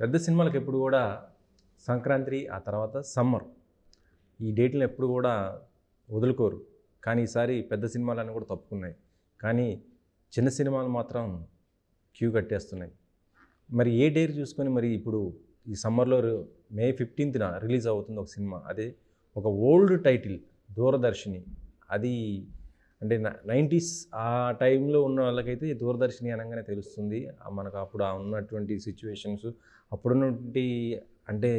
పెద్ద సినిమాలకు ఎప్పుడు కూడా సంక్రాంతి ఆ తర్వాత సమ్మర్ ఈ డేట్లను ఎప్పుడు కూడా వదులుకోరు. కానీ ఈసారి పెద్ద సినిమాలన్నీ కూడా తప్పుకున్నాయి. కానీ చిన్న సినిమాలు మాత్రం క్యూ కట్టేస్తున్నాయి. మరి ఏ డేట్ చూసుకొని మరి ఇప్పుడు ఈ సమ్మర్లో మే 15న రిలీజ్ అవుతుంది ఒక సినిమా. అదే ఒక ఓల్డ్ టైటిల్ దూరదర్శిని. అది అంటే 90s ఆ టైంలో ఉన్న వాళ్ళకైతే దూరదర్శిని అనగానే తెలుస్తుంది. మనకు అప్పుడు ఉన్నటువంటి సిచ్యువేషన్స్ అప్పుడున్నటువంటి అంటే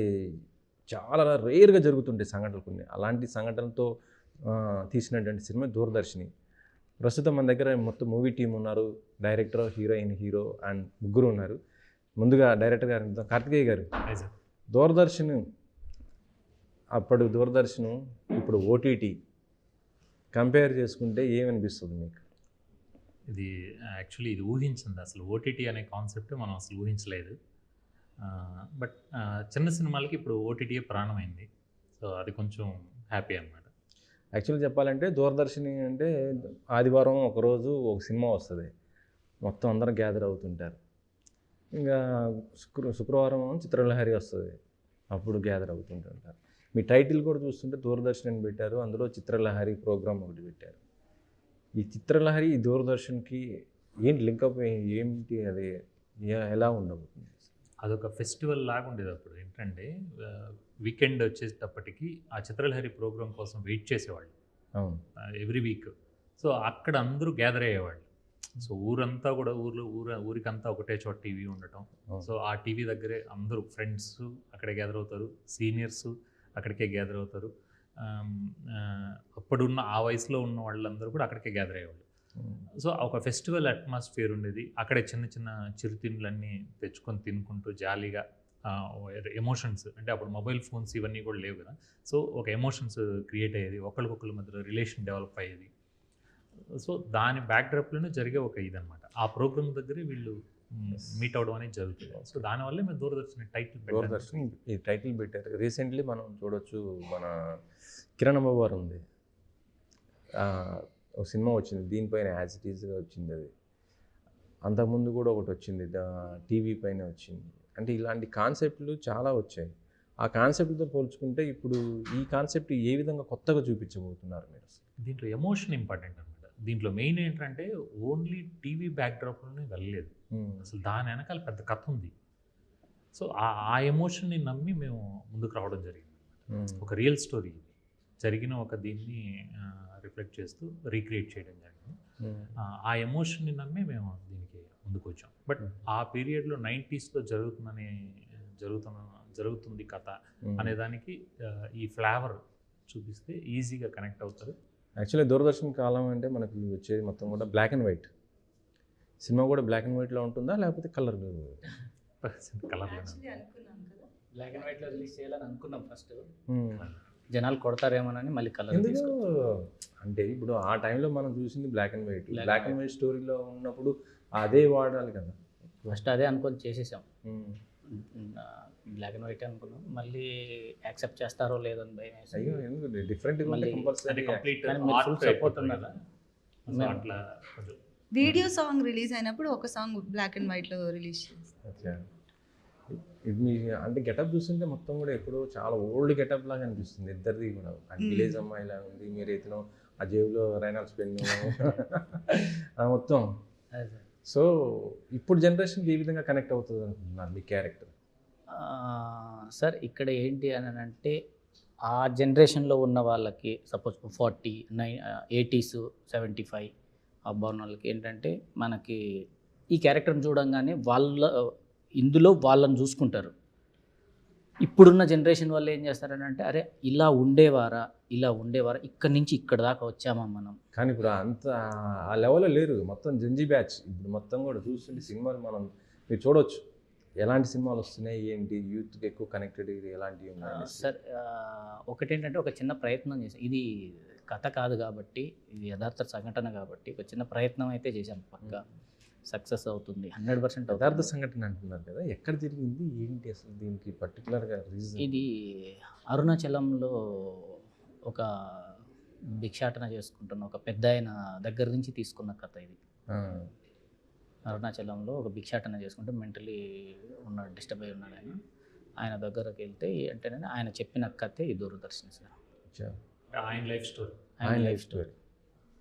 చాలా రేర్గా జరుగుతుంటాయి సంఘటనలు కొన్ని. అలాంటి సంఘటనలతో తీసినటువంటి సినిమా దూరదర్శిని. ప్రస్తుతం మన దగ్గర మొత్తం మూవీ టీం ఉన్నారు. డైరెక్టర్, హీరోయిన్, హీరో అండ్ ముగ్గురు ఉన్నారు. ముందుగా డైరెక్టర్ గారు కార్తికేయ గారు, దూరదర్శన్ అప్పుడు దూరదర్శన్ ఇప్పుడు ఓటీటీ కంపేర్ చేసుకుంటే ఏమనిపిస్తుంది మీకు? ఇది యాక్చువల్లీ ఇది ఊహించింది. అసలు ఓటీటీ అనే కాన్సెప్ట్ మనం అసలు ఊహించలేదు. బట్ చిన్న సినిమాలకి ఇప్పుడు ఓటీటీయే ప్రాణమైంది. సో అది కొంచెం హ్యాపీ అనమాట. యాక్చువల్గా చెప్పాలంటే దూరదర్శిని అంటే ఆదివారం ఒకరోజు ఒక సినిమా వస్తుంది, మొత్తం అందరం గ్యాదర్ అవుతుంటారు. ఇంకా శుక్రవారం చిత్రలహరి వస్తుంది, అప్పుడు గ్యాదర్ అవుతుంటుంటారు. మీ టైటిల్ కూడా చూస్తుంటే దూరదర్శన్ అని పెట్టారు, అందులో చిత్రలహరి ప్రోగ్రామ్ ఒకటి పెట్టారు. ఈ చిత్రలహరి ఈ దూరదర్శన్కి ఏంటి లింకప్, ఏంటి అది ఎలా ఉండబోతుంది? అదొక ఫెస్టివల్ లాగా ఉండేది. అప్పుడు ఏంటంటే వీకెండ్ వచ్చేటప్పటికి ఆ చిత్రలహరి ప్రోగ్రామ్ కోసం వెయిట్ చేసేవాళ్ళు. అవును, ఎవ్రీ వీక్. సో అక్కడ అందరూ గ్యాదర్ అయ్యేవాళ్ళు. సో ఊరంతా కూడా ఊరికంతా ఒకటే చోట టీవీ ఉండటం. సో ఆ టీవీ దగ్గరే అందరూ ఫ్రెండ్స్ అక్కడే గ్యాదర్ అవుతారు, సీనియర్స్ అక్కడికే గ్యాదర్ అవుతారు. అప్పుడున్న ఆ వయసులో ఉన్న వాళ్ళందరూ కూడా అక్కడికే గ్యాదర్ అయ్యేవాళ్ళు. సో ఒక ఫెస్టివల్ అట్మాస్ఫియర్ ఉండేది. అక్కడే చిన్న చిన్న చిరుతిండ్లన్నీ తెచ్చుకొని తినుకుంటూ జాలీగా ఎమోషన్స్, అంటే అప్పుడు మొబైల్ ఫోన్స్ ఇవన్నీ కూడా లేవు కదా. సో ఒక ఎమోషన్స్ క్రియేట్ అయ్యేది, ఒకరికొకరి మధ్యలో రిలేషన్ డెవలప్ అయ్యేది. సో దాని బ్యాక్డ్రాప్లోనే జరిగే ఒక ఇదనమాట. ఆ ప్రోగ్రామ్ దగ్గరే వీళ్ళు మీట్ అవ్వడం అనేది జరుగుతుంది. సో దానివల్లే మేము దూరదర్శన్ ఈ టైటిల్ పెట్టారు. రీసెంట్లీ మనం చూడొచ్చు, మన కిరణ్ బాబు గారు ఉంది, ఒక సినిమా వచ్చింది దీనిపైన, యాజ్ ఇట్ ఈజ్గా వచ్చింది. అది అంతకుముందు కూడా ఒకటి వచ్చింది, టీవీ పైన వచ్చింది. అంటే ఇలాంటి కాన్సెప్ట్లు చాలా వచ్చాయి. ఆ కాన్సెప్ట్తో పోల్చుకుంటే ఇప్పుడు ఈ కాన్సెప్ట్ ఏ విధంగా కొత్తగా చూపించబోతున్నారు మీరు? దీంట్లో ఎమోషన్ ఇంపార్టెంట్ అనమాట. దీంట్లో మెయిన్ ఏంటంటే ఓన్లీ టీవీ బ్యాక్డ్రాప్లోనే వెళ్ళలేదు, అసలు దాని వెనకాల పెద్ద కథ ఉంది. సో ఆ ఎమోషన్ని నమ్మి మేము ముందుకు రావడం జరిగింది. ఒక రియల్ స్టోరీ జరిగిన ఒక దీన్ని రిఫ్లెక్ట్ చేస్తూ రీక్రియేట్ చేయడం జరిగింది. ఆ ఎమోషన్ని నమ్మి మేము దీనికి ముందుకు వచ్చాం. బట్ ఆ పీరియడ్లో 90sలో జరుగుతుంది కథ అనేదానికి ఈ ఫ్లేవర్ చూపిస్తే ఈజీగా కనెక్ట్ అవుతారు. యాక్చువల్లీ దూరదర్శన్ కాలం అంటే మనకి వచ్చేది మొత్తం కూడా బ్లాక్ అండ్ వైట్. సినిమా కూడా బ్లాక్ అండ్ వైట్లో ఉంటుందా లేకపోతే కలర్? బ్లాక్ అండ్ వైట్లో రిలీజ్ చేయాలని అనుకున్నాం ఫస్ట్. జనాలు కొడతారేమోనని మళ్ళీ కలర్. అంటే ఇప్పుడు ఆ టైంలో మనం చూసింది black and white. Black and white స్టోరీలో ఉన్నప్పుడు అదే వాడాలి కదా. ఫస్ట్ అదే అనుకొని చేసేసాం, బ్లాక్ అండ్ వైట్ అనుకున్నాం. మళ్ళీ యాక్సెప్ట్ చేస్తారో లేదని భయం వేసి, అయ్యో ఎందుకు డిఫరెంట్ సపోర్ట్ ఉన్నారా. వీడియో సాంగ్ రిలీజ్ అయినప్పుడు ఒక సాంగ్ బ్లాక్ అండ్ వైట్లో రిలీజ్ చేస్తారు. ఇది మీ అంటే గెటప్ చూస్తుంటే మొత్తం కూడా ఎప్పుడో చాలా ఓల్డ్ గెటప్ లాగా అనిపిస్తుంది ఇద్దరిది కూడా. విలేజ్ అమ్మాయిలా ఉంది, మీరైతే ఆ జేబులో రైనాల్డ్స్ పెన్ను మొత్తం. సో ఇప్పుడు జనరేషన్కి ఏ విధంగా కనెక్ట్ అవుతుంది అనుకుంటున్నారు మీ క్యారెక్టర్? సార్ ఇక్కడ ఏంటి అని అంటే, ఆ జనరేషన్లో ఉన్న వాళ్ళకి సపోజ్ 40, 80s, 75 అబ్బా వాళ్ళకి ఏంటంటే మనకి ఈ క్యారెక్టర్ని చూడంగానే ఇందులో వాళ్ళని చూసుకుంటారు. ఇప్పుడున్న జనరేషన్ వాళ్ళు ఏం చేస్తారని అంటే, అరే ఇలా ఉండేవారా ఇక్కడి నుంచి ఇక్కడ దాకా వచ్చామా మనం. కానీ ఇప్పుడు అంత ఆ లెవెల్లో లేరు, మొత్తం జంజీ బ్యాచ్. ఇప్పుడు మొత్తం కూడా చూస్తుంటే సినిమాలు మీరు చూడవచ్చు, ఎలాంటి సినిమాలు వస్తున్నాయి, ఏంటి యూత్కి ఎక్కువ కనెక్టెడ్, ఎలాంటివి ఉన్నాయి? సార్ ఒకటేంటంటే ఒక చిన్న ప్రయత్నం చేసాం. ఇది కథ కాదు కాబట్టి, ఇది యథార్థ సంఘటన కాబట్టి ఒక చిన్న ప్రయత్నం అయితే చేశాం. పక్కా సక్సెస్ అవుతుంది, 100% యథార్థ సంఘటన అంటున్నారు కదా, ఎక్కడ జరిగింది, ఏంటి అసలు దీనికి పర్టికులర్గా రీజన్? ఇది అరుణాచలంలో ఒక భిక్షాటన చేసుకుంటున్న ఒక పెద్ద ఆయన దగ్గర నుంచి తీసుకున్న కథ ఇది. అరుణాచలంలో ఒక భిక్షాటన చేసుకుంటే మెంటలీ ఉన్నాడు, డిస్టర్బ్ అయి ఉన్నాడు ఆయన దగ్గరకు వెళ్తే వెంటనే ఆయన చెప్పిన కథే ఈ దూరదర్శన్ సార్. ఆయన లైఫ్ స్టోరీ. ఆయన లైఫ్ స్టోరీ.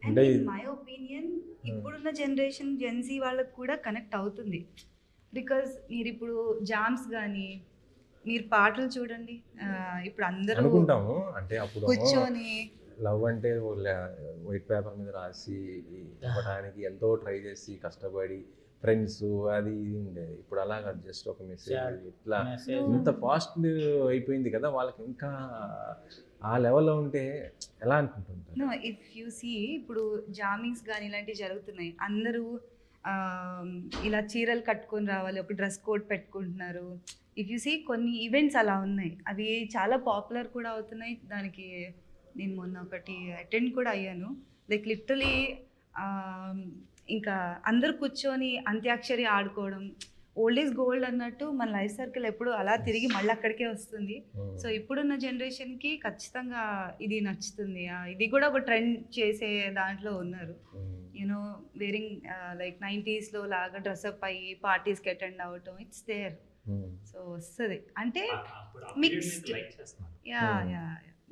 అంటే మై ఒపీనియన్ ఇప్పుడున్న జనరేషన్ జెన్సీ వాళ్ళకి కూడా కనెక్ట్ అవుతుంది. బికాజ్ మీరు ఇప్పుడు జామ్స్ కానీ మీరు పాటలు చూడండి, ఇప్పుడు అందరూ అనుకుంటాము అంటే అప్పుడు కూర్చొని లవ్ అంటే వైట్ పేపర్ మీద రాసి ఇవ్వడానికి ఎంతో ట్రై చేసి కష్టపడి ఫ్రెండ్స్ అది ఇది ఉండేది. ఇప్పుడు అలాగా జస్ట్ ఒక మెసేజ్ ఇట్లా ఇంత ఫాస్ట్ అయిపోయింది కదా, వాళ్ళకి ఇంకా ఆ లెవెల్లో ఉంటే ఎలా అనుకుంటుంటారు? నో ఇఫ్ యూ సీ ఇప్పుడు జామింగ్స్ కానీ ఇలాంటివి జరుగుతున్నాయి, అందరూ ఇలా చీరలు కట్టుకొని రావాలి, ఒక డ్రెస్ కోడ్ పెట్టుకుంటున్నారు. ఇఫ్ యూ సీ కొన్ని ఈవెంట్స్ అలా ఉన్నాయి, అవి చాలా పాపులర్ కూడా అవుతున్నాయి. దానికి నేను మొన్న ఒకటి అటెండ్ కూడా అయ్యాను. లైక్ లిటరలీ ఇంకా అందరు కూర్చొని అంత్యాక్షరి ఆడుకోవడం, ఓల్డ్ ఈజ్ గోల్డ్ అన్నట్టు మన లైఫ్ సర్కిల్ ఎప్పుడు అలా తిరిగి మళ్ళీ అక్కడికే వస్తుంది. సో ఇప్పుడున్న జనరేషన్కి ఖచ్చితంగా ఇది నచ్చుతుంది. ఇది కూడా ఒక ట్రెండ్ చేసే దాంట్లో ఉన్నారు. యూనో వేరింగ్ లైక్ 90sలో లాగా డ్రెస్అప్ అయ్యి పార్టీస్కి అటెండ్ అవ్వటం, ఇట్స్ దేర్. సో వస్తుంది అంటే మిక్స్డ్,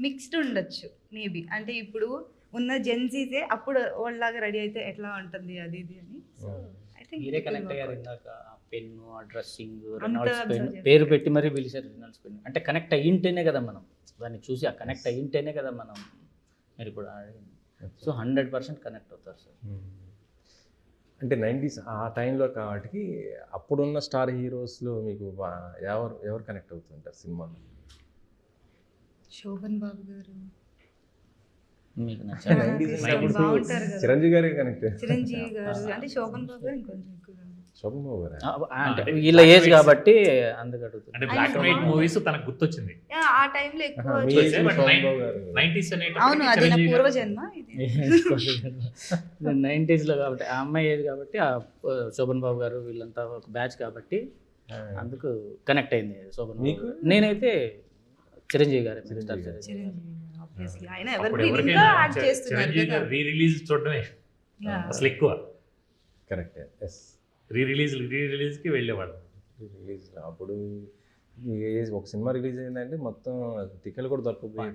మిక్స్డ్ ఉండొచ్చు మేబీ. అంటే ఇప్పుడు ఉన్న జెన్సీసే అప్పుడు వాళ్ళలాగా రెడీ అయితే ఎట్లా ఉంటుంది అది ఇది అని. సో ఐ థింక్ మీరే కనెక్ట్ అయ్యారు ఇందాక, ఆ పెన్ను, ఆ డ్రెస్సింగ్, రెనాల్డ్స్ పెన్ పేరు పెట్టి మరీ పిలిచారు రెనాల్డ్స్ పెన్. అంటే కనెక్ట్ అయ్యింటేనే కదా మనం దాన్ని చూసి, ఆ కనెక్ట్ అయ్యింటేనే కదా మనం మీరు ఇప్పుడు అడిగింది. సో 100% కనెక్ట్ అవుతారు సార్. అంటే 90s ఆ టైంలో కాబట్టి అప్పుడున్న స్టార్ హీరోస్లో మీకు ఎవరు కనెక్ట్ అవుతుంటారు సినిమాలో? శోభన్ బాబు గారు మీకు నచ్చారు? బాగుంటారు కదా చిరంజీవి గారే కనెక్ట్. చిరంజీవి గారు అంటే శోభన్ బాబు గారు ఇంకొంచెం ఎక్కువగా. శోభన్ బాబు గారు అంటే వీళ్ళ ఏజ్ కాబట్టి అందుకు అడుగుతుంది. అంటే బ్లాక్ అండ్ వైట్ మూవీస్ తనకు గుర్తొచ్చింది ఆ టైంలో ఎక్కువ అవును, అది నా పూర్వజన్మ. 90sలో కాబట్టి ఆ అమ్మాయి ఏజ్ కాబట్టి, ఆ శోభన్ బాబు గారు వీళ్ళంతా ఒక బ్యాచ్ కాబట్టి అందుకు కనెక్ట్ అయింది శోభన్ బాబు. నేనైతే చిరంజీవి గారు. ఆయన ఎవరికి ఇంకా యాక్ట్ చేస్తున్నారు కదా. రీ రిలీజ్ చూడడమే అసలు ఎక్కువ. కరెక్ట్. ఎస్, రీ రిలీజ్కి వెళ్ళేవాడు. రిలీజ్ అప్పుడు ఒక సినిమా రిలీజ్ అయిందంటే మొత్తం టికెట్లు కూడా దొరకకపోయి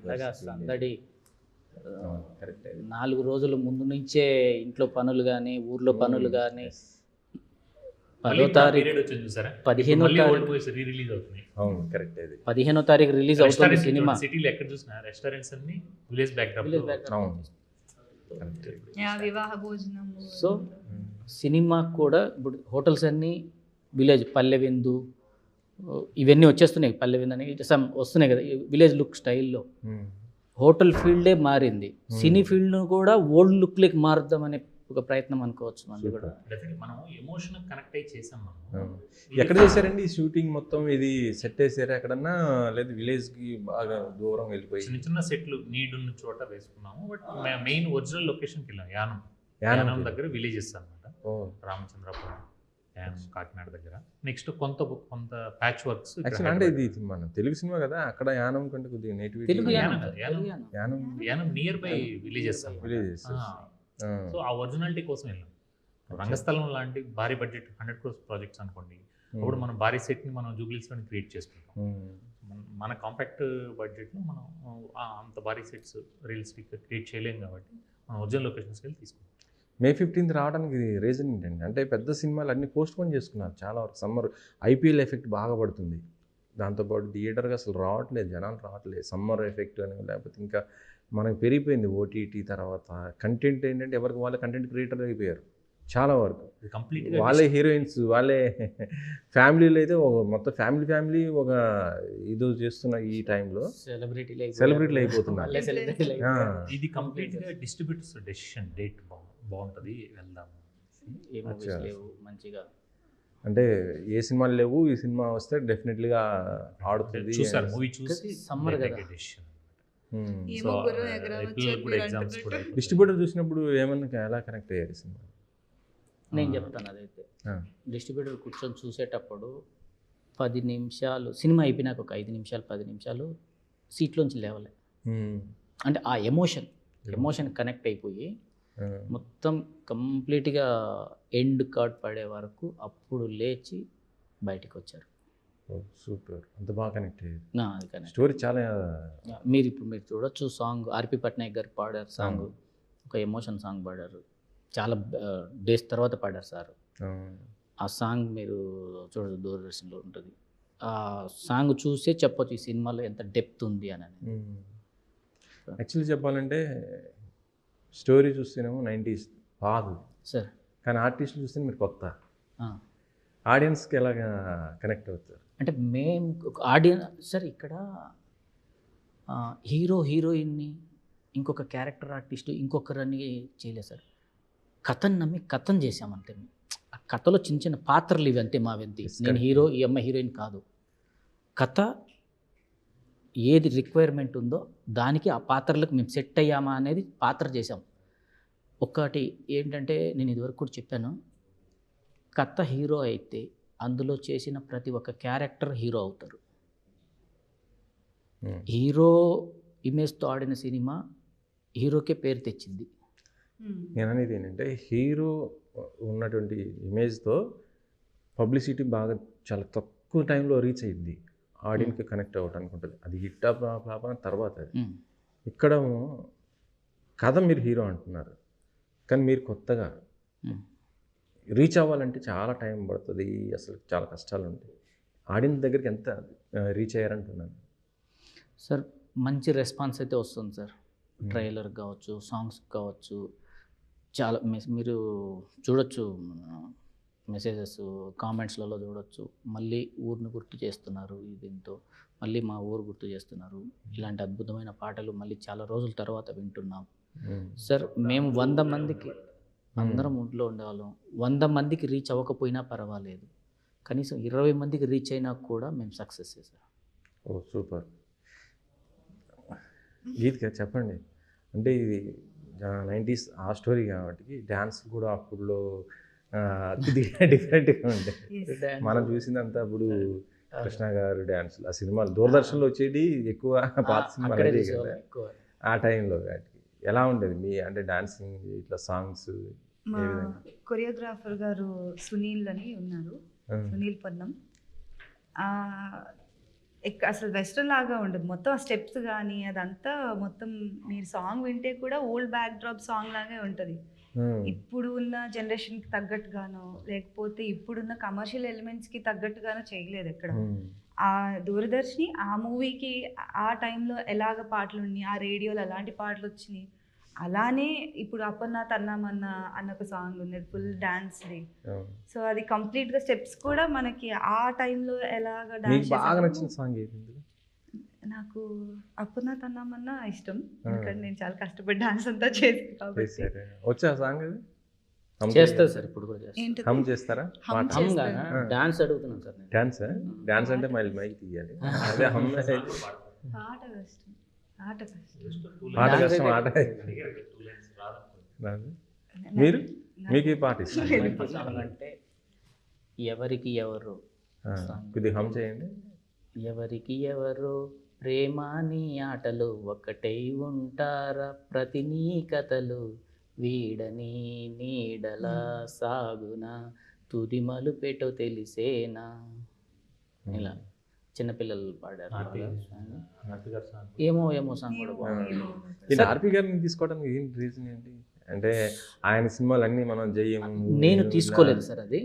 కరెక్ట్ 4 రోజుల ముందు నుంచే ఇంట్లో పనులు కానీ ఊర్లో పనులు కానీ 10వ తారీఖు 15వ తారీఖు రిలీజ్ అవుతుంది సినిమా. సిటీలో ఎక్కడ చూసినా రెస్టారెంట్స్ అన్ని విలేజ్ బ్యాక్డ్రాప్. వివాహ భోజనం. సో సినిమా కూడా ఇప్పుడు హోటల్స్ అన్నీ విలేజ్, పల్లె విందు ఇవన్నీ వచ్చేస్తున్నాయి. పల్లె విందు అని వస్తున్నాయి కదా విలేజ్ లుక్ స్టైల్లో. హోటల్ ఫీల్డే మారింది. సినీ ఫీల్డ్ను కూడా ఓల్డ్ లుక్లోకి మారుద్దామనే ఒక ప్రయత్నం అనుకోవచ్చు. మనం కూడా మనం ఎమోషన్ కనెక్ట్ అయ్యి చేసాం. ఎక్కడ చేశారండి ఈ షూటింగ్ మొత్తం? ఇది సెట్ వేసారా ఎక్కడన్నా, లేదా విలేజ్కి బాగా దూరం వెళ్ళిపోయి చిన్న చిన్న సెట్లు నీడ్ ఉన్న చోట వేసుకున్నాము. బట్ మెయిన్ ఒరిజినల్ లొకేషన్కి వెళ్ళాం. యానం దగ్గర విలేజెస్ అనమాట. రామచంద్రపురం, యానం, కాకినాడ దగ్గర. నెక్స్ట్ కొంత ప్యాచ్ వర్క్స్. అంటే ఇది మన తెలుగు సినిమా కదా, అక్కడ యానం కంటే కొద్దిగా nativity. Yanam nearby villages. So ఆ ఒరిజినాలిటీ కోసం వెళ్ళాం. రంగస్థలం లాంటి భారీ బడ్జెట్ 100 crores ప్రాజెక్ట్స్ అనుకోండి, అప్పుడు మనం భారీ సెట్ని మనం జూబ్లీస్లో క్రియేట్ చేసుకుంటాం. మన కాంపాక్ట్ బడ్జెట్లో మనం అంత భారీ సెట్స్ రియలిస్టిక్ క్రియేట్ చేయలేం కాబట్టి మనం ఒరిజినల్ లొకేషన్స్కి వెళ్ళి తీసుకుంటాం. May 15th రావడానికి రీజన్ ఏంటండి? అంటే పెద్ద సినిమాలు అన్నీ పోస్ట్పోన్ చేసుకున్నారు చాలా వరకు. సమ్మర్ ఐపీఎల్ ఎఫెక్ట్ బాగా పడుతుంది, దాంతోపాటు థియేటర్గా అసలు రావట్లేదు, జనాలు రావట్లేదు. సమ్మర్ ఎఫెక్ట్ అని, లేకపోతే ఇంకా మనకు పెరిగిపోయింది ఓటీటీ. తర్వాత కంటెంట్ ఏంటంటే ఎవరికి వాళ్ళ కంటెంట్ క్రియేటర్ అయిపోయారు చాలా వరకు. కంప్లీట్గా వాళ్ళే హీరోయిన్స్, వాళ్ళే ఫ్యామిలీలో అయితే మొత్తం ఫ్యామిలీ ఒక ఇది చేస్తున్న ఈ టైంలో సెలబ్రిటీలు అయిపోతున్నారు. ఇది కంప్లీట్గా డిస్ట్రిబ్యూటర్స్ డెసిషన్. డేట్ బాగుంటుంది, వెళ్దాము. మంచిగా అంటే ఏ సినిమాలు లేవు, ఈ సినిమా వస్తే డెఫినెట్లీగా ఆడుతుంది. చూసారు మూవీ చూసి సమ్మర్ డెసిషన్. డిస్ట్రిబ్యూటర్ చూసినప్పుడు ఏమన్నా ఎలా కనెక్ట్ అయ్యారు సినిమా? నేను చెప్తాను. అదైతే డిస్ట్రిబ్యూటర్ కూర్చొని చూసేటప్పుడు 10 నిమిషాలు సినిమా అయిపోయినాక ఒక 5 నిమిషాలు 10 నిమిషాలు సీట్లోంచి లేవలే. అంటే ఆ ఎమోషన్ కనెక్ట్ అయిపోయి మొత్తం కంప్లీట్గా ఎండ్ కార్డ్ పడే వరకు అప్పుడు లేచి బయటికి వచ్చారు. సూపర్, అంత బాగా కనెక్ట్ అయ్యేది. అది కానీ స్టోరీ చాలా మీరు చూడొచ్చు సాంగ్ ఆర్పి పట్నాయక్ గారు పాడారు సాంగ్, ఒక ఎమోషన్ సాంగ్ పాడారు, చాలా డేస్ తర్వాత పాడారు సార్. ఆ సాంగ్ మీరు చూడదు, దూరదర్శన్లో ఉంటుంది. ఆ సాంగ్ చూసే చెప్పొచ్చు ఈ సినిమాలో ఎంత డెప్త్ ఉంది అని. యాక్చువల్లీ చెప్పాలంటే స్టోరీ చూస్తేనేమో 90s పాదు సార్, కానీ ఆర్టిస్టులు చూస్తే మీరు కొత్త. ఆడియన్స్కి ఎలాగా కనెక్ట్ అవుతారు అంటే మేము ఆడియన్స్ సార్ ఇక్కడ హీరో హీరోయిన్ని ఇంకొక క్యారెక్టర్ ఆర్టిస్టు ఇంకొకరని చేయలేదు సార్. కథను నమ్మి కథను చేసామంతే. ఆ కథలో చిన్న చిన్న పాత్రలు ఇవి అంతే మావంతి. నేను హీరో, ఈ అమ్మాయి హీరోయిన్ కాదు. కథ ఏది రిక్వైర్మెంట్ ఉందో దానికి ఆ పాత్రలకు మేము సెట్ అయ్యామా అనేది పాత్ర చేసాం. ఒక్కటి ఏంటంటే నేను ఇదివరకు కూడా చెప్పాను, కథ హీరో అయితే అందులో చేసిన ప్రతి ఒక్క క్యారెక్టర్ హీరో అవుతారు. హీరో ఇమేజ్తో ఆడిన సినిమా హీరోకే పేరు తెచ్చింది. నేను అనేది ఏంటంటే హీరో ఉన్నటువంటి ఇమేజ్తో పబ్లిసిటీ బాగా చాలా తక్కువ టైంలో రీచ్ అయ్యింది, ఆడియన్స్కి కనెక్ట్ అవ్వడానికి ఉంటుంది. అది హిట్ ఫ్లాప్ తర్వాత ఇక్కడ కథ మీరు హీరో అంటున్నారు, కానీ మీరు కొత్తగా రీచ్ అవ్వాలంటే చాలా టైం పడుతుంది, అసలు చాలా కష్టాలు ఉంటాయి. ఆడియన్స్ దగ్గరికి ఎంత రీచ్ అయ్యారంటున్నాను సార్. మంచి రెస్పాన్స్ అయితే వస్తుంది సార్. ట్రైలర్ కావచ్చు, సాంగ్స్ కావచ్చు, చాలా మీరు చూడొచ్చు, మెసేజెస్ కామెంట్స్లలో చూడొచ్చు. మళ్ళీ ఊరిని గుర్తు చేస్తున్నారు, దీంతో మళ్ళీ మా ఊరు గుర్తు చేస్తున్నారు. ఇలాంటి అద్భుతమైన పాటలు మళ్ళీ చాలా రోజుల తర్వాత వింటున్నాం సార్. మేము 100 మందికి అందరం ఊళ్ళో ఉండేవాళ్ళం. 100 మందికి రీచ్ అవ్వకపోయినా పర్వాలేదు, కనీసం 20 మందికి రీచ్ అయినా కూడా మేము సక్సెస్ చేసాం. ఓ సూపర్. గీత్గా చెప్పండి, అంటే ఇది 90s ఆ స్టోరీ కాబట్టి డ్యాన్స్ కూడా అప్పుడులో డిఫరెంట్గా ఉంటాయి. మనం చూసిందంతా అప్పుడు కృష్ణ గారు డ్యాన్స్ ఆ సినిమాలు దూరదర్శన్లో వచ్చేది ఎక్కువ, పాత సినిమాలు కదా ఆ టైంలో. కాబట్టి ఎలా ఉండేది మీ అంటే డాన్సింగ్ ఇట్లా సాంగ్స్? మా కొరియోగ్రాఫర్ గారు సునీల్ అని ఉన్నారు, సునీల్ పొన్నం. అసలు వెస్ట్రన్ లాగా ఉండదు మొత్తం, ఆ స్టెప్స్ కానీ అదంతా మొత్తం. మీరు సాంగ్ వింటే కూడా ఓల్డ్ బ్యాక్ డ్రాప్ సాంగ్ లాగే ఉంటుంది. ఇప్పుడు ఉన్న జనరేషన్కి తగ్గట్టుగానో లేకపోతే ఇప్పుడున్న కమర్షియల్ ఎలిమెంట్స్కి తగ్గట్టుగానో చేయలేదు ఎక్కడ. ఆ దూరదర్శిని ఆ మూవీకి ఆ టైంలో ఎలాగ పాటలు ఉన్నాయి, ఆ రేడియోలో ఎలాంటి పాటలు వచ్చినాయి, అలానే ఇప్పుడు అపర్నాథ్ అన్నామన్నా అన్న ఒక సాంగ్ ఉంది, ఫుల్ డాన్స్ది. సో అది కంప్లీట్గా స్టెప్స్ కూడా మనకి ఆ టైంలో ఎలాగ డాన్స్. బాగా నచ్చిన సాంగ్ ఏంటి? నాకు అపర్నాథ్ అన్నామన్నా ఇష్టం, ఎందుకంటే నేను చాలా కష్టపడి డాన్స్ అంతా చేస్తాను కాబట్టి. వచ్చా సాంగ్ చేస్తారు సార్, ఇప్పుడు కూడా ఏంటి హమ్ చేస్తారా? డాన్స్ అడుగుతున్నాను సార్. డాన్స్ డాన్స్ అంటే మళ్ళీ మైక్ తీయాలి. అదే హమ్ పాట కష్టం, ఆట కష్టం, పాట కష్టం, ఆట. మీరు మీకు పాట ఇష్టం అంటే ఎవరికి ఎవరు కొద్దిగా హమ్ చేయండి. ఎవరికి ఎవరు ప్రేమాని ఆటలు ఒక్కటై ఉంటారా, ప్రతి నీ కథలు వీడని నీడల సాగునా, తుది మలుపెటో తెలిసేనా. ఇలా చిన్నపిల్లలు పాడారు. ఏమో ఏమో సాంగ్ కూడా బాగుంది. ఆర్పి గారిని తీసుకోవడానికి ఏం రీజన్ ఏంటి? అంటే ఆయన సినిమాలు అన్నీ మనం జయ్యము. నేను తీసుకోలేదు సార్, అది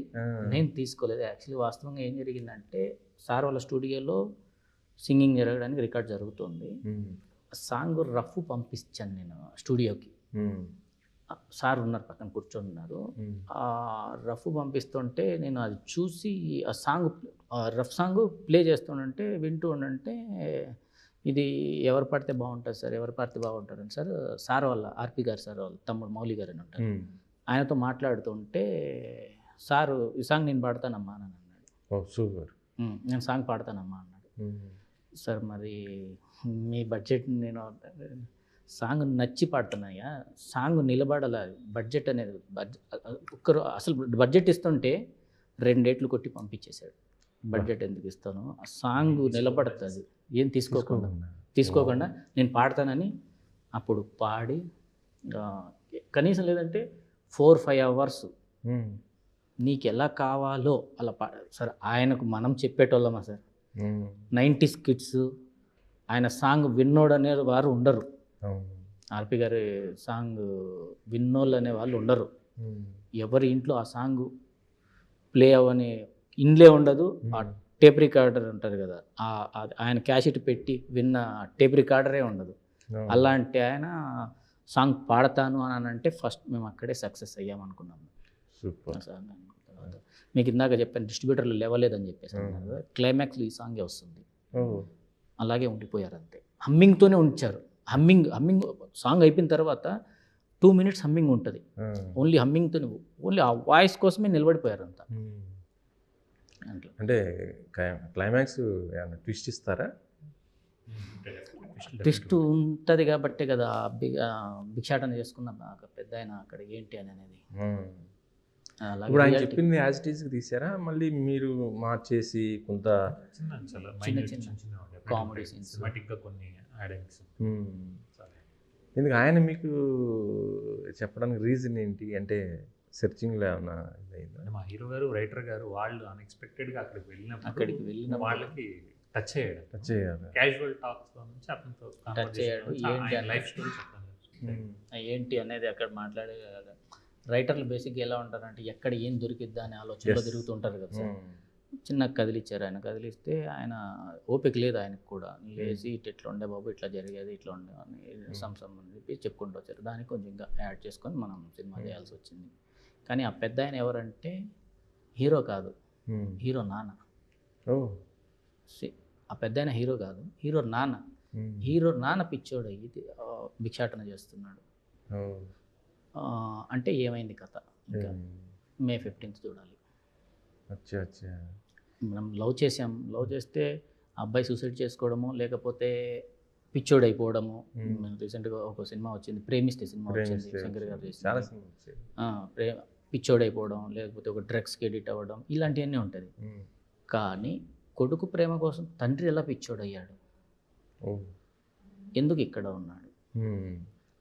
నేను తీసుకోలేదు. యాక్చువల్లీ వాస్తవంగా ఏం జరిగిందంటే, సార్ వాళ్ళ స్టూడియోలో సింగింగ్ జరగడానికి రికార్డ్ జరుగుతుంది. సాంగ్ రఫ్ పంపించాను నేను స్టూడియోకి. సార్ ఉన్నారు, పక్కన కూర్చొని ఉన్నారు. ఆ రఫ్ పంపిస్తుంటే నేను అది చూసి ఆ సాంగ్ రఫ్ సాంగ్ ప్లే చేస్తుంటే వింటూ ఉండంటే, ఇది ఎవరు పాడితే బాగుంటుంది సార్, ఎవరు పాడితే బాగుంటారని సార్, సార్ వాళ్ళ ఆర్పి గారు సార్ వాళ్ళ తమ్ముడు మౌలి గారు అని ఉంటారు, ఆయనతో మాట్లాడుతుంటే సారు ఈ సాంగ్ నేను పాడతానమ్మా అని అన్నాడు. సూపర్, నేను సాంగ్ పాడతానమ్మా అన్నాడు. సార్ మరి మీ బడ్జెట్, నేను సాంగ్ నచ్చి పాడుతున్నాయా, సాంగ్ నిలబడాల, బడ్జెట్ అనేది ఒక్కరు అసలు బడ్జెట్ ఇస్తుంటే 2 ఏట్లు కొట్టి పంపించేశాడు. బడ్జెట్ ఎందుకు ఇస్తాను, ఆ సాంగ్ నిలబడుతుంది, ఏం తీసుకోకుండా నేను పాడతానని అప్పుడు పాడి కనీసం లేదంటే 4-5 అవర్స్ ఉమ్, నీకు ఎలా కావాలో అలా సార్ ఆయనకు మనం చెప్పేటోళ్ళమా సార్? ఉమ్, 90s కిడ్స్ ఆయన సాంగ్ విన్నోడు అనే వారు ఉండరు. అవును. ఆర్పి గారి సాంగ్ విన్నోళ్ళు అనే వాళ్ళు ఉండరు. ఉమ్, ఎవరి ఇంట్లో ఆ సాంగ్ ప్లే అవ్వని ఇండ్లే ఉండదు. ఆ టేప్ రికార్డర్ అంటారు కదా, ఆయన క్యాసెట్ పెట్టి విన్న టేప్ రికార్డరే ఉండదు. అవును. అలాంటి ఆయన సాంగ్ పాడతాను అని అంటే ఫస్ట్ మేము అక్కడే సక్సెస్ అయ్యామనుకున్నాము. సూపర్. మీకు ఇందాక చెప్పాను డిస్ట్రిబ్యూటర్లు లేవలేదని చెప్పేసి అన్నారు కదా, క్లైమాక్స్లో ఈ సాంగే వస్తుంది. ఓ, అలాగే ఉండిపోయారు అంతే. హమ్మింగ్తోనే ఉంచారు. హమ్మింగ్ సాంగ్ అయిపోయిన తర్వాత 2 minutes హమ్మింగ్ ఉంటుంది. ఆ, ఓన్లీ హమ్మింగ్తోనే, ఓన్లీ ఆ వాయిస్ కోసమే నిలబడిపోయారు అంతా. ఉమ్. అట్లా అంటే క్లైమాక్స్ ఏమన్నా ట్విస్ట్ ఇస్తారా? ట్విస్ట్ ఉంటుంది కాబట్టే కదా భిక్షాటన చేసుకున్న పెద్ద ఆయన అక్కడ ఏంటి అని అనేది. ఉమ్. అలాగే ఇప్పుడు ఆయన reality. చెప్పింది యాజ్ ఇట్ ఈస్కి తీసారా, మళ్ళీ మీరు మార్చేసి కొంత comedy scenes. సినిమాటిక్గా కొన్ని యాడింగ్స్. ఎందుకు ఆయన మీకు చెప్పడానికి రీజన్ ఏంటి అంటే సెర్చింగ్లో ఏమన్నా ఇదైందా? మా హీరో గారు రైటర్ గారు వాళ్ళు అన్ఎక్స్పెక్టెడ్గా అక్కడికి వెళ్ళిన వాళ్ళకి టచ్ అయ్యాడు. టచ్ చేయాలి. క్యాజువల్ టాక్స్లో నుంచి అతనితో Touch అయ్యాడు. ఏంటి అని. లైఫ్ స్టోరీ చెప్పాను. ఏంటి అనేది అక్కడ మాట్లాడే రైటర్లు బేసిక్గా ఎలా ఉంటారంటే ఎక్కడ ఏం దొరికిద్దా అనే ఆలోచనలో Yes. తిరుగుతుంటారు కదా సార్. చిన్న కదిలిచ్చారు. ఆయన కదిలిస్తే ఆయన ఓపిక లేదు ఆయనకు కూడా, లేచి ఇట్లా ఉండే బాబు ఇట్లా జరిగేది ఇట్లా ఉండే అని సంసం అని చెప్పి చెప్పుకుంటూ వచ్చారు. దానికి కొంచెం ఇంకా యాడ్ చేసుకొని మనం సినిమా చేయాల్సి వచ్చింది. కానీ ఆ పెద్ద ఆయన ఎవరంటే హీరో కాదు, హీరో నాన్న. ఓ, ఆ పెద్ద ఆయన హీరో కాదు, హీరో నాన్న. హీరో నాన్న పిచ్చోడు ఇది భిక్షాటన చేస్తున్నాడు. అంటే ఏమైంది కథ ఇంకా May 15th చూడాలి. అచ్చా అచ్చా. మనం లవ్ చేస్తే ఆ అబ్బాయి సూసైడ్ చేసుకోవడము లేకపోతే పిచ్చోడు అయిపోవడము. రీసెంట్గా ఒక సినిమా వచ్చింది, ప్రేమిస్తే సినిమా వచ్చింది, శంకర్ గారు చాలా చేసింది. సినిమా వచ్చాయి. పిచ్చోడు అయిపోవడం లేకపోతే ఒక డ్రగ్స్కి ఎడిట్ అవ్వడం ఇలాంటివన్నీ ఉంటుంది. కానీ కొడుకు ప్రేమ కోసం తండ్రి ఎలా పిచ్చోడు అయ్యాడు, ఓ, ఎందుకు ఇక్కడ ఉన్నాడు,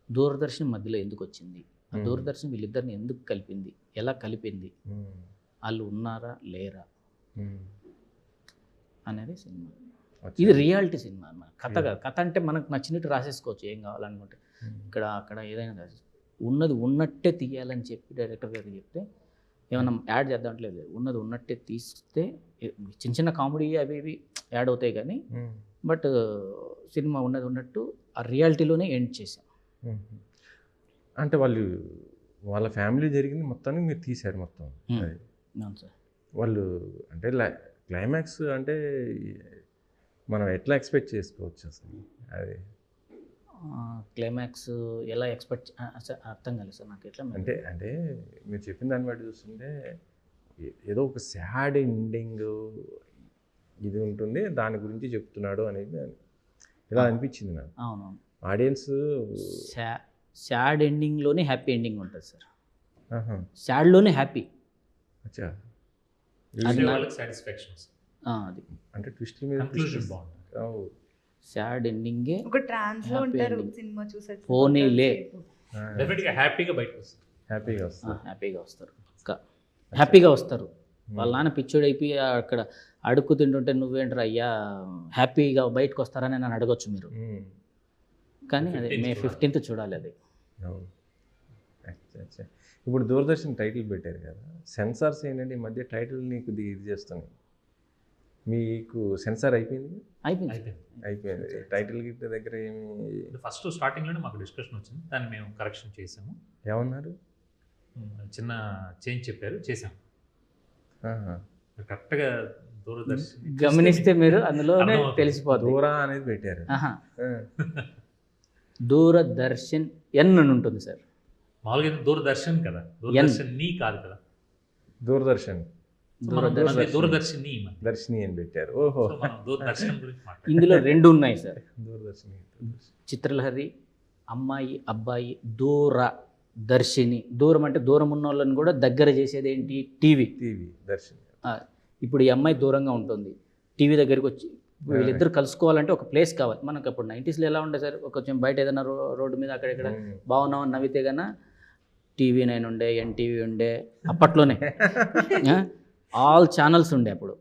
దూరదర్శన్ మధ్యలో ఎందుకు వచ్చింది, ఆ దూరదర్శన్ వీళ్ళిద్దరిని ఎందుకు కలిపింది, ఎలా కలిపింది, వాళ్ళు ఉన్నారా లేరా అనేది సినిమా. ఇది రియాలిటీ సినిమా అన్నమాట, కథ కాదు. కథ అంటే మనకు నచ్చినట్టు రాసేసుకోవచ్చు ఏం కావాలనుకుంటే. ఇక్కడ అక్కడ ఏదైనా రాసేసుకో, ఉన్నది ఉన్నట్టే తీయాలని చెప్పి డైరెక్టర్ గారు చెప్తే ఏమన్నా యాడ్ చేద్దాంట్లేదు. ఉన్నది ఉన్నట్టే తీస్తే చిన్న చిన్న కామెడీ అవి ఇవి యాడ్ అవుతాయి కానీ బట్ సినిమా ఉన్నది ఉన్నట్టు ఆ రియాలిటీలోనే ఎండ్ చేసాం. అంటే వాళ్ళ ఫ్యామిలీ జరిగింది మొత్తానికి మీరు తీశారు మొత్తం. అది అవును సార్. వాళ్ళు అంటే క్లైమాక్స్ అంటే మనం ఎట్లా ఎక్స్పెక్ట్ చేసుకోవచ్చు అసలు? అది క్లైమాక్స్ ఎలా ఎక్స్పెక్ట్ అర్థం కాలేదు సార్ నాకు. ఎట్లా అంటే మీరు చెప్పిన దాన్ని బట్టి చూస్తుంటే ఏదో ఒక సాడ్ ఎండింగ్ ఇది ఉంటుంది, దాని గురించి చెప్తున్నాడు అనేది ఇలా అనిపించింది నాకు. అవునవును. ఆడియన్స్ సాడ్ ఎండింగ్లోనే హ్యాపీ ఎండింగ్ ఉంటుంది సార్. సాడ్లోనే హ్యాపీ. అచ్చా, సాటిస్ఫాక్షన్. అది అంటే ట్విస్ట్ మీద కంక్లూజన్ బాగుంది. సాడ్ ఎండింగే ఒక ట్రాన్స్ లో ఉంటారు సినిమా చూసారు. పోనీలే డెఫినెట్గా హ్యాపీగా బయటకు వస్తుంది. హ్యాపీగా వస్తారు. హ్యాపీగా వస్తారు. వాళ్ళ నాన్న పిచ్చోడు అయిపోయి అక్కడ అడుక్కు తింటుంటే నువ్వేంటారు అయ్యా హ్యాపీగా బయటకు వస్తారని నన్ను అడగొచ్చు మీరు. కానీ అది May 15th చూడాలి అది. ఇప్పుడు దూరదర్శన్ టైటిల్ పెట్టారు కదా, సెన్సార్స్ ఏంటంటే ఈ మధ్య టైటిల్ నీకు ఇది చేస్తున్నాయి. మీకు సెన్సార్ అయిపోయింది? అయిపోయింది. టైటిల్ గిట్ల దగ్గర ఏమి ఫస్ట్ స్టార్టింగ్లోనే మాకు డిస్కషన్ వచ్చింది, దాన్ని మేము కరెక్షన్ చేసాము. ఏమన్నారు? చిన్న చేంజ్ చెప్పారు, చేసాము. కరెక్ట్గా దూరదర్శన్ గమనిస్తే మీరు అందులోనే తెలిసిపోతుంది. దూరా అనేది పెట్టారు. దూరదర్శన్ ఎన్ అని ఉంటుంది సార్. మామూలుగా దూరదర్శన్ కదా, దూరదర్శన్ నీ కాదు కదా, దూరదర్శన్ దూరదర్శిని దర్శిని అని పెట్టారు. ఓహో, దూరదర్శన్ గురించి ఇందులో 2 ఉన్నాయి సార్. దూరదర్శిని, చిత్రలహరి, అమ్మాయి అబ్బాయి, దూరదర్శిని. దూరం అంటే దూరం ఉన్న వాళ్ళని కూడా దగ్గర చేసేది ఏంటి? టీవీ దర్శిని. ఇప్పుడు ఈ అమ్మాయి దూరంగా ఉంటుంది, టీవీ దగ్గరికి వచ్చి వీళ్ళిద్దరు కలుసుకోవాలంటే ఒక ప్లేస్ కావాలి. మనకు అప్పుడు 90s ఎలా ఉండే సార్, కొంచెం బయట ఏదైనా రోడ్డు మీద అక్కడెక్కడ బాగున్నామని నవ్వితే కన్నా TV9 ఉండే, NTV ఉండే అప్పట్లోనే. ఆల్ ఛానల్స్ ఉండే అప్పుడు.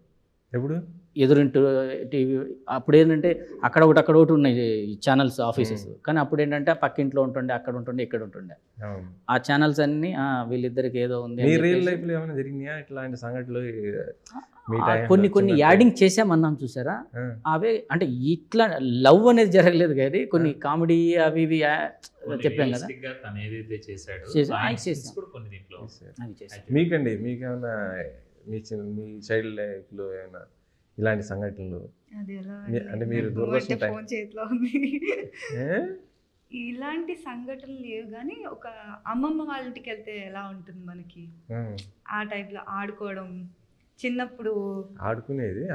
ఎప్పుడు ఎదురింటి టీవీ అప్పుడు ఏంటంటే అక్కడ ఒకటి ఉన్నాయి ఛానల్స్ ఆఫీసెస్. కానీ అప్పుడు ఏంటంటే పక్కింట్లో ఉంటుండే, అక్కడ ఉంటుండే, ఇక్కడ ఉంటుండే. అవును. ఆ ఛానల్స్ అన్నీ వీళ్ళిద్దరికి ఏదో ఉంది మీ అని రియల్ చెప్పేసి లైఫ్లో ఏమైనా జరిగినాయా ఇట్లాంటి సంఘటనలు మీ ఆ టైంలో కొన్ని చిన్నప్పుడు? యాడింగ్ చేసామన్నాం చూసారా, ఆ, అవే అంటే ఇట్లా లవ్ అనేది జరగలేదు కానీ కొన్ని కామెడీ అవి ఇవి చెప్పాం కదా, Realistic గా తను ఏదైతే చేశాడో చేసా- ఆయన చేసాం. scenes కూడా కొన్ని దీంట్లో అవి చేసాం. మీకండి మీకేమైనా మీ చైల్డ్ లైఫ్లో ఏమైనా ఇలాంటి సంఘటనలు? అది ఎలా అంటే మీరు దూరదర్శన్ టైం ఫోన్ చేతిలో ఉంది. ఏ? ఇలాంటి సంఘటనలు లేవు కానీ ఒక అమ్మమ్మ వాళ్ళ ఇంటికి వెళ్తే ఎలా ఉంటుంది మనకి, ఆ, ఆ టైప్లో ఆడుకోవడం చిన్నప్పుడు. ఆడుకునేది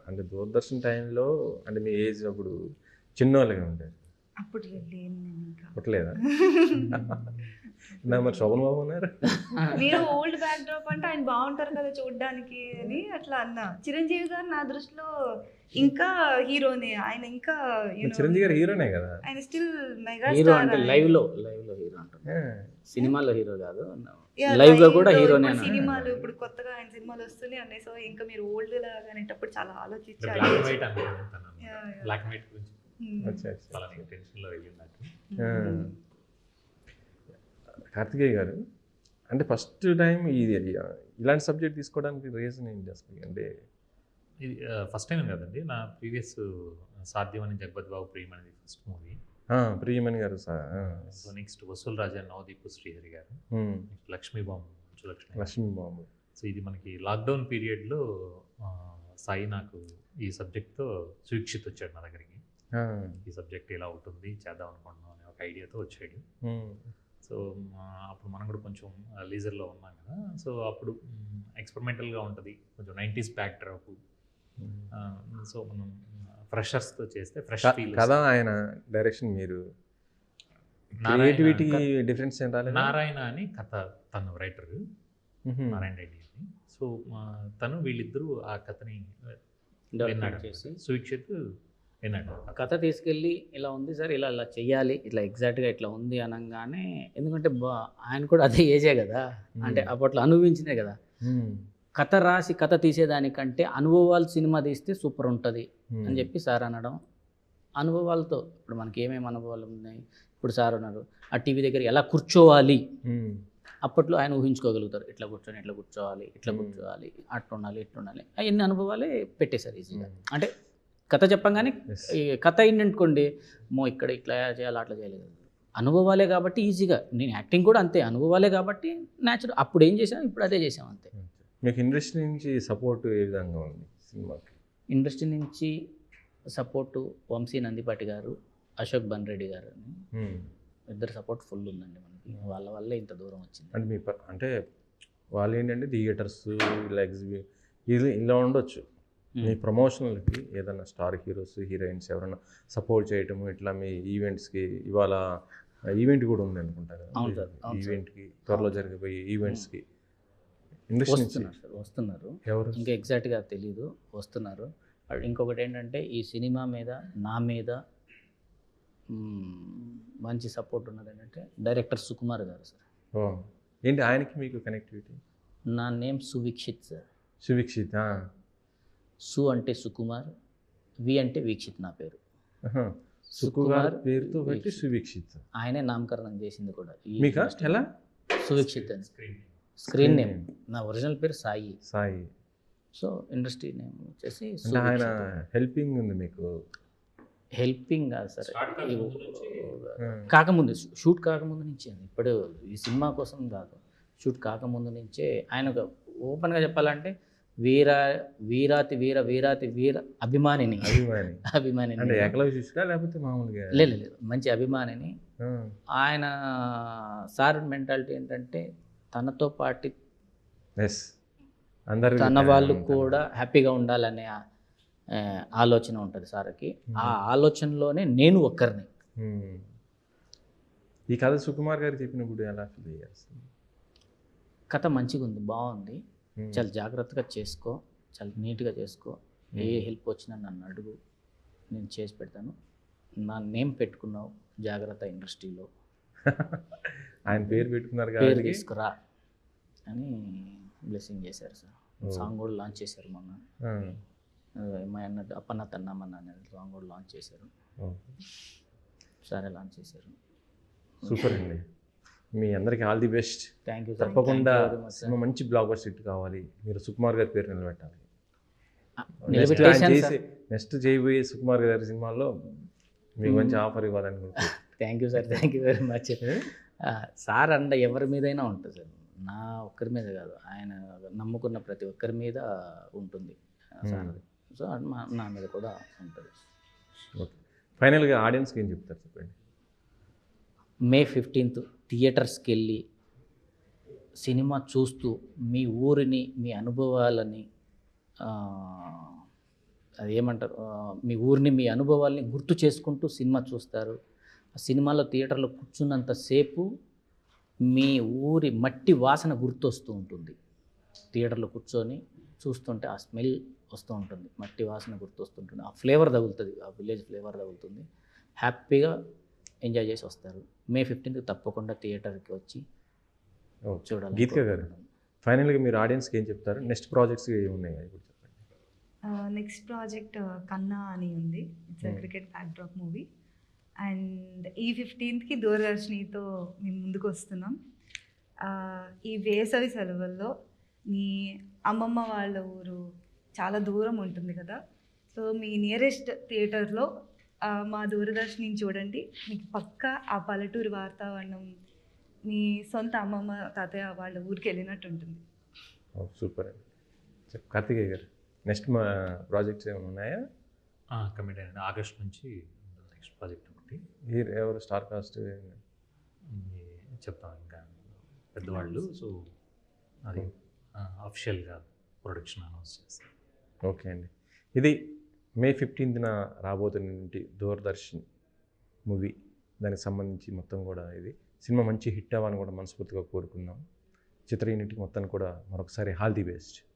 అంటే దూరదర్శన్ టైంలో అంటే మీ ఏజ్ అప్పుడు చిన్నోళ్ళగా ఉండేది అప్పుడు లేను నేను ఇంకా. పుట్టలేదా? నా మరి శోభన్ బాబు ఉన్నారు. మీరు ఓల్డ్ బ్యాక్ డ్రాప్ అంటే ఆయన బాగుంటారు కదా చూడడానికి అని అట్లా అన్నా. చిరంజీవి గారు నా దృష్టిలో ఇంకా హీరోనే. ఆయన ఇంకా చిరంజీవి గారు హీరోనే కదా. ఆయన స్టిల్ మెగా హీరో అంటే లైవ్ లో హీరో అంటారు, ఆ, సినిమాలో హీరో కాదు, లైవ్ గా కూడా హీరోనే అన్న. సినిమాలు ఇప్పుడు కొత్తగా ఆయన సినిమాలు వస్తున్నాయి అనే. సో ఇంకా మీరు ఓల్డ్ లాగా అనేటప్పుడు చాలా ఆలోచించి black and white Yeah, yeah. Black and white గురించి అచ్చా, అచ్చా. చాలా టెన్షన్ లో వెళ్ళింది. ఆ. కార్తికేయ గారు అంటే ఫస్ట్ టైం ఇది ఇలాంటి సబ్జెక్ట్ తీసుకోవడానికి రీజన్ ఏంటి అసలు? అంటే ఇది ఫస్ట్ టైం కదండి, నా ప్రీవియస్ సాధ్యం అని జగపతి బాబు ప్రేమ అనేది ఫస్ట్ మూవీ. ప్రియమణి గారు సో నెక్స్ట్ వసూల్ రాజా, నవదీప్ శ్రీహరి గారు, next Lakshmi bomb, Lakshmi. Lakshmi Babu. So ఇది మనకి లాక్డౌన్ పీరియడ్లో సాయి నాకు ఈ సబ్జెక్ట్తో సురక్షిత్ వచ్చాడు నా దగ్గరికి. ఈ సబ్జెక్ట్ ఇలా ఉంటుంది చేద్దాం అనుకుంటున్నాం అనే ఒక ఐడియాతో వచ్చాడు. సో అప్పుడు మనం కూడా కొంచెం లీజర్లో ఉన్నాం కదా, సో అప్పుడు ఎక్స్పెరిమెంటల్గా ఉంటుంది, కొంచెం 90s బ్యాక్ డ్రాప్. సో మనం ఫ్రెషర్స్తో చేస్తే ఫ్రెష్ ఫీల్. కదా ఆయన డైరెక్షన్ మీరు క్రియేటివిటీ డిఫరెన్స్ ఏం రాలేదు? నారాయణ అని కథ, తను రైటర్ నారాయణ రెడ్డి అని. సో తను వీళ్ళిద్దరూ ఆ కథని విన్నాడు, సువిక్షిత్ విన్నాడు. కథ తీసుకెళ్ళి ఇలా ఉంది సార్, ఇలా ఇలా చెయ్యాలి, ఇట్లా ఎగ్జాక్ట్గా ఇట్లా ఉంది అనగానే, ఎందుకంటే ఆయన కూడా అదే ఏజే కదా, అంటే అప్పట్లో అనుభవించినే కదా. కథ రాసి కథ తీసేదానికంటే అనుభవాలు సినిమా తీస్తే సూపర్ ఉంటుంది అని చెప్పి సార్ అనడం. అనుభవాలతో ఇప్పుడు మనకి ఏమేమి అనుభవాలు ఉన్నాయి, ఇప్పుడు సార్ ఉన్నారు ఆ టీవీ దగ్గర ఎలా కూర్చోవాలి, అప్పట్లో ఆయన ఊహించుకోగలుగుతారు, ఇట్లా కూర్చొని ఇట్లా కూర్చోవాలి, ఇట్లా కూర్చోవాలి, అట్లా ఉండాలి, ఇట్లా ఉండాలి, అవన్నీ అనుభవాలే పెట్టేశారు ఈజీగా. అంటే కథ చెప్పంగానే ఈ కథ అయిందనుకోండి, ఇక్కడ ఇట్లా చేయాలి, అట్లా చేయలేదు, అనుభవాలే కాబట్టి ఈజీగా. నేను యాక్టింగ్ కూడా అంతే, అనుభవాలే కాబట్టి న్యాచురల్. అప్పుడు ఏం చేసాం, ఇప్పుడు అదే చేసాం అంతే. మీకు ఇండస్ట్రీ నుంచి సపోర్ట్ ఏ విధంగా ఉంది సినిమాకి? ఇండస్ట్రీ నుంచి సపోర్టు వంశీ నందిపాటి గారు, అశోక్ బన్రెడ్డి గారు అని ఇద్దరు సపోర్ట్ ఫుల్ ఉందండి మనకి. వాళ్ళ వల్లే ఇంత దూరం వచ్చింది. అంటే అంటే వాళ్ళు ఏంటంటే థియేటర్స్ ఇలా ఇది ఇలా ఉండొచ్చు. మీ ప్రమోషనల్కి ఏదైనా స్టార్ హీరోస్ హీరోయిన్స్ ఎవరైనా సపోర్ట్ చేయటము, ఇట్లా మీ ఈవెంట్స్కి, ఇవాళ ఈవెంట్ కూడా ఉంది అనుకుంటా కదా, అవును సార్, అవును సార్. ఈవెంట్కి త్వరలో జరిగిపోయే ఈవెంట్స్కి వస్తున్నారు సార్, వస్తున్నారు. ఎవరు ఇంకా ఎగ్జాక్ట్గా తెలీదు, వస్తున్నారు. ఇంకొకటి ఏంటంటే ఈ సినిమా మీద నా మీద మంచి సపోర్ట్ ఉన్నది ఏంటంటే డైరెక్టర్ సుకుమార్ గారు సార్. ఏంటి ఆయనకి మీకు కనెక్టివిటీ? నా నేమ్ సువీక్షిత్ సార్. సువీక్షిత్. సు అంటే సుకుమార్, వి అంటే వీక్షిత్ నా పేరు. సుకుమార్ పేరుతో బట్టి సువీక్షిత్. ఆయనే నామకరణం చేసింది కూడా. మీకు ఎలా సువీక్షిత్ అని స్క్రీన్ నేమ్. నా ఒరిజినల్ పేరు Sai. Sai. So industry name వచ్చేసి ఆయన హెల్పింగ్ ఉంది మీకు? హెల్పింగ్ కాదు సార్, కాకముందు షూట్ కాకముందు నుంచే, ఇప్పుడు ఈ సినిమా కోసం కాదు, షూట్ కాకముందు నుంచే ఆయన ఓపెన్గా చెప్పాలంటే వీరాతి వీర అభిమానిని. అంటే ఏకలవ్య శిష్యుడా లేకపోతే మామూలుగా? లేదు, మంచి అభిమానిని. ఆయన సార్ మెంటాలిటీ ఏంటంటే తనతో పాటు తన వాళ్ళు కూడా హ్యాపీగా ఉండాలనే ఆలోచన ఉంటుంది సార్కి. ఆ ఆలోచనలోనే నేను ఒక్కరిని. ఈ కథ సుకుమార్ గారు చెప్పినప్పుడు ఎలా ఫీల్ అయ్యారు? కథ మంచిగా ఉంది, బాగుంది, చాలా జాగ్రత్తగా చేసుకో, చాలా నీట్గా చేసుకో, ఏ హెల్ప్ వచ్చినా నన్ను అడుగు, నేను చేసి పెడతాను, నా నేమ్ పెట్టుకున్నావు జాగ్రత్త ఇండస్ట్రీలో ఆయన పేరు పెట్టుకున్నారు పేరు కాబట్టి తీసుకురా అని బ్లెస్సింగ్ చేశారు సార్. సాంగ్ కూడా లాంచ్ చేశారు మొన్న. మా అన్నట్టు అప్పన్న తన్నామన్న అనే సాంగ్ కూడా లాంచ్ చేశారు. సరే లాంచ్ చేశారు. సూపర్ అండి. మీ అందరికీ all the best. Thank you. తప్పకుండా సినిమా మంచి బ్లాక్ బస్టర్ హిట్ కావాలి. మీరు సుకుమార్ గారి పేరు నిలబెట్టాలి. నెక్స్ట్ చేయబోయే సుకుమార్ గారి సినిమాల్లో మీకు మంచి ఆఫర్ ఇవ్వాలనుకుంటున్నాను. Thank you sir, thank you very much. Sir అండ ఎవరి మీదైనా ఉంటుంది సార్, నా ఒక్కరి మీద కాదు, ఆయన నమ్ముకున్న ప్రతి ఒక్కరి మీద ఉంటుంది సార్. సో నా మీద కూడా ఉంటుంది. ఓకే, ఫైనల్గా ఆడియన్స్కి ఏం చెప్తారు చెప్పండి. మే 15th థియేటర్స్కి వెళ్ళి సినిమా చూస్తూ మీ ఊరిని, మీ అనుభవాలని, అది ఏమంటారు, మీ ఊరిని, మీ అనుభవాల్ని గుర్తు చేసుకుంటూ సినిమా చూస్తారు. ఆ సినిమాలో థియేటర్లో కూర్చున్నంతసేపు మీ ఊరి మట్టి వాసన గుర్తొస్తూ ఉంటుంది. థియేటర్లో కూర్చొని చూస్తుంటే ఆ స్మెల్ వస్తూ ఉంటుంది, మట్టి వాసన గుర్తొస్తుంటుంది, ఆ ఫ్లేవర్ తగులుతుంది, ఆ విలేజ్ ఫ్లేవర్ తగులుతుంది. హ్యాపీగా ఎంజాయ్ చేసి వస్తారు. మే 15th తప్పకుండా థియేటర్కి వచ్చి చూడాలి. గీతిక గారు, ఫైనల్గా మీరు ఆడియన్స్కి ఏం చెప్తారు? నెక్స్ట్ ప్రాజెక్ట్స్ ఏమున్నాయి ఇప్పుడు చెప్పండి. నెక్స్ట్ ప్రాజెక్ట్ కన్నా అని ఉంది. It's cricket backdrop movie. And ఈ 15th దూరదర్శినితో మేము ముందుకు వస్తున్నాం. ఈ వేసవి సెలవుల్లో మీ అమ్మమ్మ వాళ్ళ ఊరు చాలా దూరం ఉంటుంది కదా, సో మీ నియరెస్ట్ థియేటర్లో మా దూరదర్శిని చూడండి. మీకు పక్కా ఆ పల్లెటూరు వాతావరణం, మీ సొంత అమ్మమ్మ తాతయ్య వాళ్ళ ఊరికి వెళ్ళినట్టు ఉంటుంది. సూపర్ అండి. కార్తికేయ గారు, నెక్స్ట్ మా ప్రాజెక్ట్స్ ఏమైనా ఉన్నాయా? కమిట్ అయ్యండి. ఆగస్ట్ నుంచి నెక్స్ట్ ప్రాజెక్ట్ ఒకటి. ఎవరు స్టార్ కాస్ట్ చెప్తాం ఇంకా పెద్దవాళ్ళు. సో అది అఫిషియల్గా ప్రొడక్షన్ అనౌన్స్ చేస్తాం. ఓకే అండి. ఇది మే 15th రాబోతున్నటువంటి దూరదర్శన్ మూవీ, దానికి సంబంధించి మొత్తం కూడా ఇది సినిమా మంచి హిట్ అవ్వాలని కూడా మనస్ఫూర్తిగా కోరుకుందాం. చిత్ర యూనిట్కి మొత్తాన్ని కూడా మరొకసారి ఆల్ ది బెస్ట్.